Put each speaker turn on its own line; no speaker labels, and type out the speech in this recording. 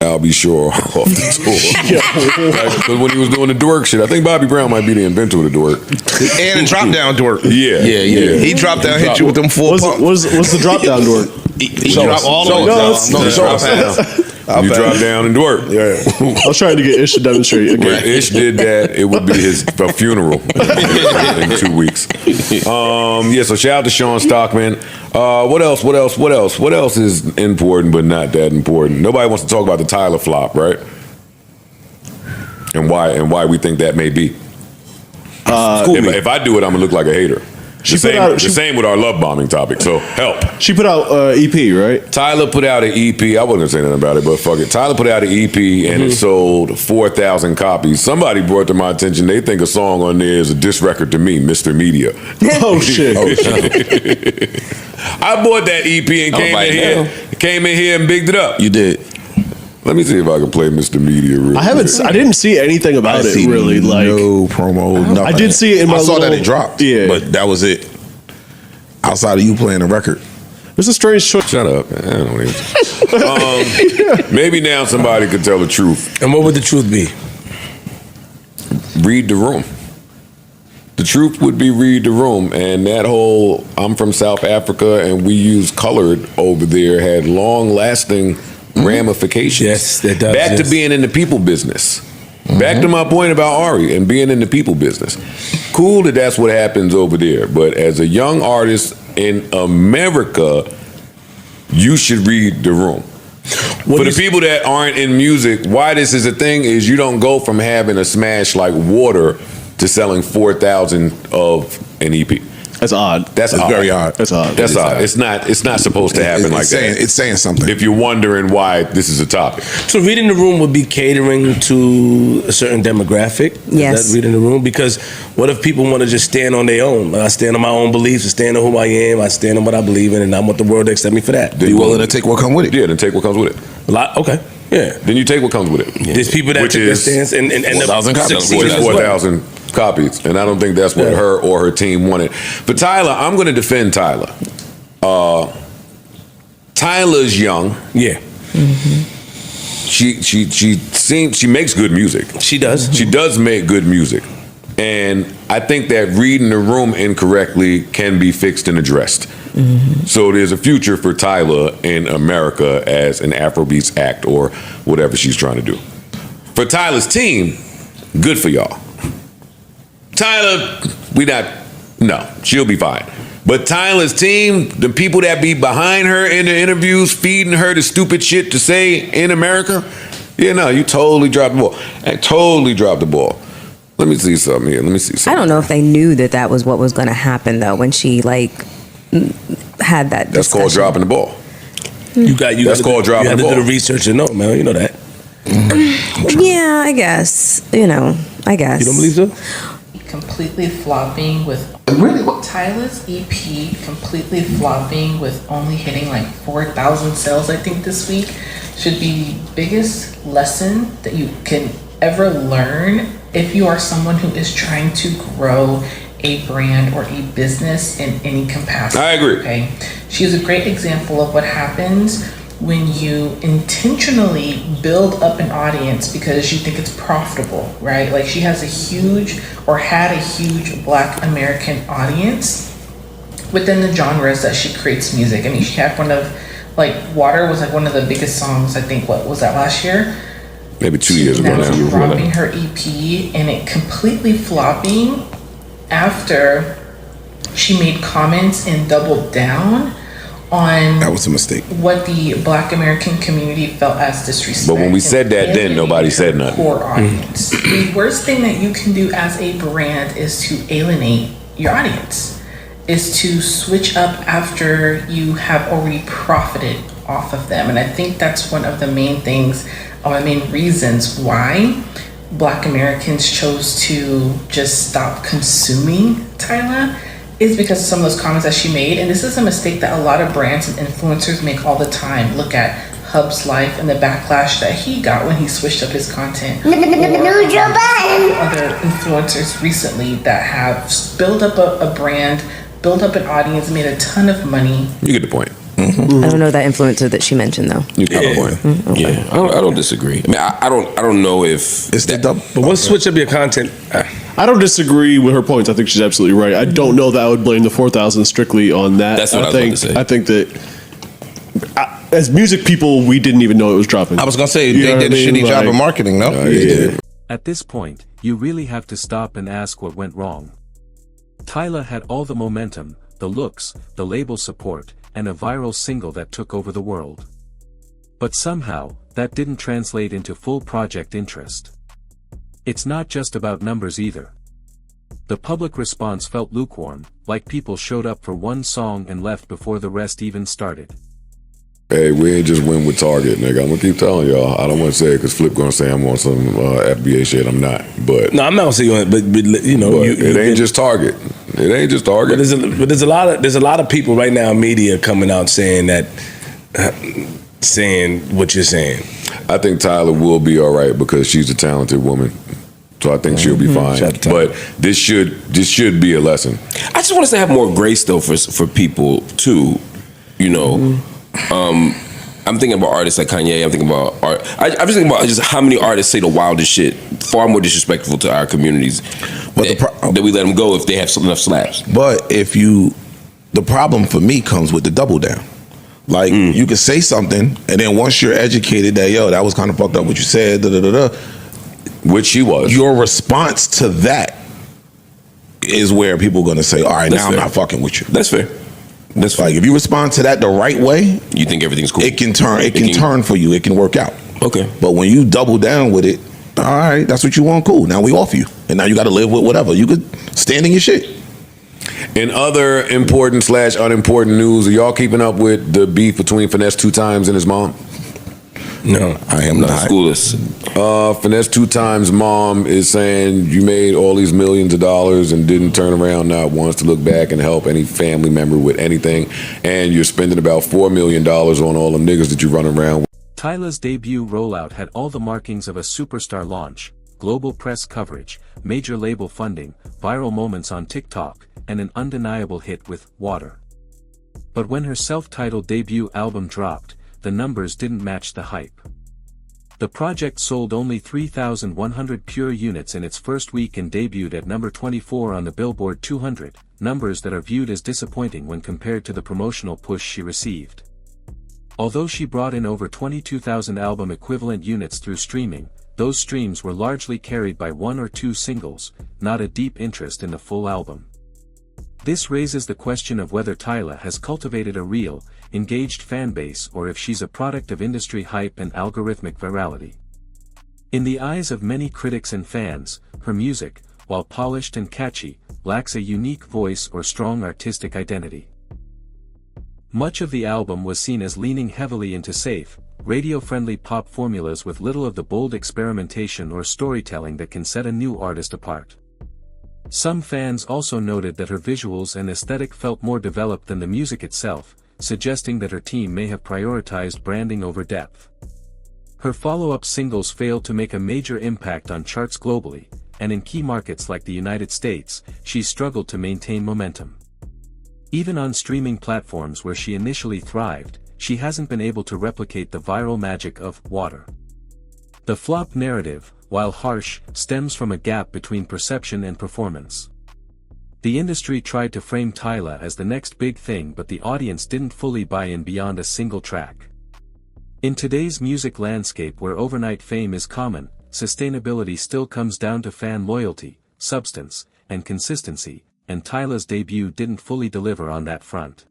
I'll be sure off the tour. Because when he was doing the dork shit, I think Bobby Brown might be the inventor of the dork.
And the drop down dork.
Yeah.
He dropped down, hit you with them full pumps.
What's the drop down dork?
He dropped all the way down.
You drop down and dork.
Yeah. I was trying to get Ish to demonstrate again.
If Ish did that, it would be his funeral in 2 weeks. So shout out to Sean Stockman. What else is important but not that important? Nobody wants to talk about the Tyla flop, right? And why we think that may be. If I do it, I'm gonna look like a hater. The same with our love bombing topic, so help.
She put out EP, right?
Tyla put out an EP. I wasn't saying nothing about it, but fuck it. Tyla put out an EP and it sold 4,000 copies. Somebody brought to my attention, they think a song on there is a diss record to me, Mr. Media.
Oh shit.
I bought that EP and came in here and bigged it up.
You did.
Let me see if I can play Mr. Media real quick.
I didn't see anything about it really. Like
no promo, nothing.
I did see it in my
I saw that it dropped.
Yeah.
But that was it. Outside of you playing the record.
It's a strange choice.
Shut up, man. I don't even. Maybe now somebody could tell the truth.
And what would the truth be?
Read the room. The truth would be read the room. And that whole I'm from South Africa and we use colored over there had long-lasting ramifications.
Yes, that does.
Back to being in the people business. Back to my point about Ari and being in the people business. Cool that that's what happens over there. But as a young artist in America, you should read the room. For the people that aren't in music, why this is a thing is you don't go from having a smash like Water to selling 4,000 of an EP.
That's odd.
That's odd.
Very odd.
That's odd.
That's odd. It's not supposed to happen like that.
It's saying something.
If you're wondering why this is a topic.
So reading the room would be catering to a certain demographic.
Yes.
Is that reading the room? Because what if people want to just stand on their own? I stand on my own beliefs. I stand on who I am. I stand on what I believe in, and I want the world to accept me for that.
Be willing to take what comes with it.
Yeah, then take what comes with it.
A lot. Okay. Yeah.
Then you take what comes with it.
Yeah. There's people that
Which
take their
is
stance and
4,000 copies.
Which is 4,000 copies, and I don't think that's what her or her team wanted. But Tyla, I'm going to defend Tyla. Tyla's young.
Yeah.
She makes good music.
She does.
She does make good music, and I think that reading the room incorrectly can be fixed and addressed. So there's a future for Tyla in America as an Afrobeats act or whatever she's trying to do. For Tyla's team, good for y'all. Tyla, she'll be fine. But Tyla's team, the people that be behind her in the interviews, feeding her the stupid shit to say in America, you totally dropped the ball. Totally dropped the ball. Let me see something here. I
don't know if they knew that was what was going to happen though when she had that discussion.
That's called dropping the ball.
That's
called dropping the ball.
You got to do the research and know, man. You know that.
Yeah, I guess. I guess.
You don't believe so?
Completely flopping with Tyla's EP completely flopping with only hitting 4,000 sales I think this week should be the biggest lesson that you can ever learn if you are someone who is trying to grow a brand or a business in any capacity.
I agree.
Okay, she is a great example of what happens when you intentionally build up an audience because you think it's profitable, right? Like she has had a huge Black American audience within the genres that she creates music. I mean, she had one of Water was one of the biggest songs, I think, what was that, last year?
Maybe 2 years ago
now.
now.
Dropping her EP and it completely flopping after she made comments and doubled down on
that was a mistake.
What the Black American community felt as disrespect.
But when we said that then, nobody said nothing.
Core audience. The worst thing that you can do as a brand is to alienate your audience, is to switch up after you have already profited off of them. And I think that's one of the main reasons why Black Americans chose to just stop consuming Tyla, is because of some of those comments that she made. And this is a mistake that a lot of brands and influencers make all the time. Look at Hub's life and the backlash that he got when he switched up his content. Or other influencers recently that have built up a brand, built up an audience, made a ton of money.
You get the point.
I don't know that influencer that she mentioned though.
You probably.
Yeah, I don't disagree. I mean, I don't know if
It's the double.
But once switch up your content,
I don't disagree with her points. I think she's absolutely right. I don't know that I would blame the 4,000 strictly on that.
That's what I was about to say.
I think that as music people, we didn't even know it was dropping.
I was gonna say
You know
they
what
did
I
a
mean?
shitty job
Like-
of marketing, no?
Yeah.
At this point, you really have to stop and ask what went wrong. Tyla had all the momentum, the looks, the label support, and a viral single that took over the world. But somehow, that didn't translate into full project interest. It's not just about numbers either. The public response felt lukewarm, like people showed up for one song and left before the rest even started.
Hey, we ain't just win with Target, nigga. I'm gonna keep telling y'all. I don't want to say it because Flip gonna say I'm on some FBA shit. I'm not, but
no, I'm not gonna say you on it, but you know,
it ain't just Target. It ain't just Target.
But there's a lot of people right now in media coming out saying that, saying what you're saying.
I think Tyla will be all right because she's a talented woman. So I think she'll be fine.
Shout out to Tyla.
But this should be a lesson.
I just want us to have more grace though for people too, you know. I'm thinking about artists like Kanye. I'm thinking about art. I'm just thinking about just how many artists say the wildest shit, far more disrespectful to our communities.
But
that we let them go if they have enough slaps.
But the problem for me comes with the double down. Like you could say something, and then once you're educated that that was kind of fucked up what you said,
which she was.
Your response to that is where people are gonna say, all right,
That's
now
fair.
I'm not fucking with you.
That's fair. That's
Like if you respond to that the right way,
you think everything's cool.
it can turn for you. It can work out.
Okay.
But when you double down with it, all right, that's what you want, cool. Now we off you. And now you got to live with whatever. You could stand in your shit.
In other important / unimportant news, are y'all keeping up with the beef between Finesse 2 Times and his mom?
No, I am not.
Schoolers.
Finesse 2 Times' mom is saying you made all these millions of dollars and didn't turn around not once to look back and help any family member with anything, and you're spending about $4 million on all them niggas that you run around with.
Tyla's debut rollout had all the markings of a superstar launch: global press coverage, major label funding, viral moments on TikTok, and an undeniable hit with Water. But when her self-titled debut album dropped, the numbers didn't match the hype. The project sold only 3,100 pure units in its first week and debuted at number 24 on the Billboard 200, numbers that are viewed as disappointing when compared to the promotional push she received. Although she brought in over 22,000 album equivalent units through streaming, those streams were largely carried by 1 or 2 singles, not a deep interest in the full album. This raises the question of whether Tyla has cultivated a real, engaged fanbase or if she's a product of industry hype and algorithmic virality. In the eyes of many critics and fans, her music, while polished and catchy, lacks a unique voice or strong artistic identity. Much of the album was seen as leaning heavily into safe, radio-friendly pop formulas with little of the bold experimentation or storytelling that can set a new artist apart. Some fans also noted that her visuals and aesthetic felt more developed than the music itself, suggesting that her team may have prioritized branding over depth. Her follow-up singles failed to make a major impact on charts globally, and in key markets like the United States, she struggled to maintain momentum. Even on streaming platforms where she initially thrived, she hasn't been able to replicate the viral magic of Water. The flop narrative, while harsh, stems from a gap between perception and performance. The industry tried to frame Tyla as the next big thing, but the audience didn't fully buy in beyond a single track. In today's music landscape where overnight fame is common, sustainability still comes down to fan loyalty, substance, and consistency, and Tyla's debut didn't fully deliver on that front.